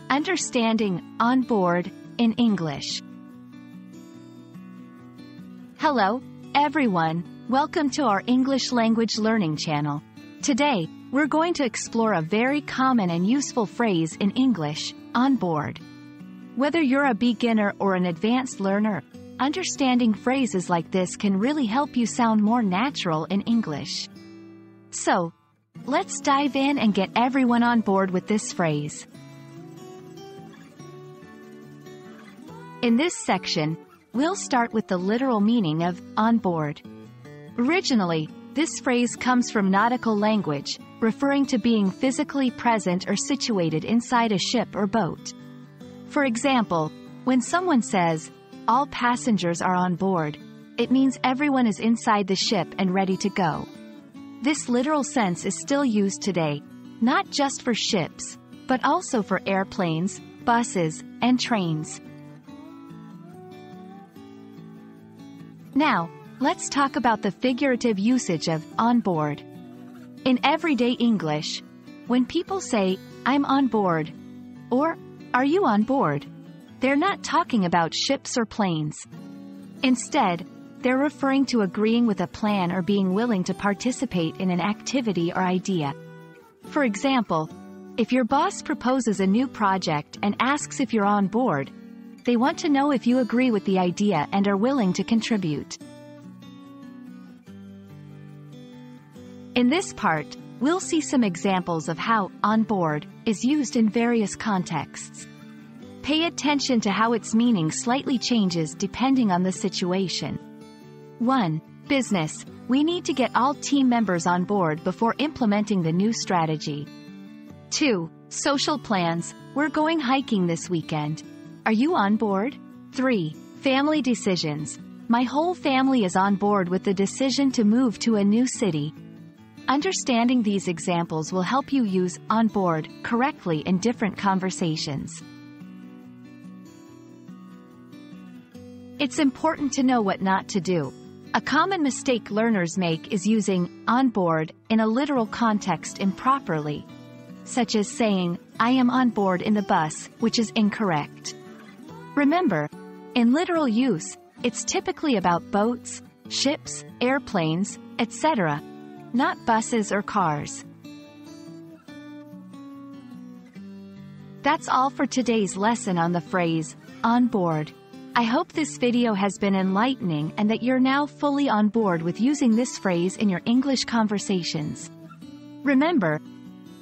Understanding on board in English. Hello, everyone. Welcome to our English language learning channel. Today, we're going to explore a very common and useful phrase in English, on board. Whether you're a beginner or an advanced learner, understanding phrases like this can really help you sound more natural in English. So, let's dive in and get everyone on board with this phrase. In this section, we'll start with the literal meaning of on board. Originally, this phrase comes from nautical language, referring to being physically present or situated inside a ship or boat. For example, when someone says, "All passengers are on board," it means everyone is inside the ship and ready to go. This literal sense is still used today, not just for ships, but also for airplanes, buses, and trains. Now, let's talk about the figurative usage of on board. In everyday English, when people say, "I'm on board," or "Are you on board?" they're not talking about ships or planes. Instead, they're referring to agreeing with a plan or being willing to participate in an activity or idea. For example, if your boss proposes a new project and asks if you're on board, they want to know if you agree with the idea and are willing to contribute. In this part, we'll see some examples of how on board is used in various contexts. Pay attention to how its meaning slightly changes depending on the situation. 1. Business. We need to get all team members on board before implementing the new strategy. 2. Social plans. We're going hiking this weekend. Are you on board? 3. Family decisions. My whole family is on board with the decision to move to a new city. Understanding these examples will help you use on board correctly in different conversations. It's important to know what not to do. A common mistake learners make is using on board in a literal context improperly, such as saying, "I am on board in the bus," which is incorrect. Remember, in literal use, it's typically about boats, ships, airplanes, etc., not buses or cars. That's all for today's lesson on the phrase, on board. I hope this video has been enlightening and that you're now fully on board with using this phrase in your English conversations. Remember,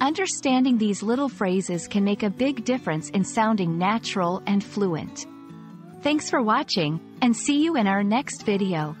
understanding these little phrases can make a big difference in sounding natural and fluent. Thanks for watching, and see you in our next video.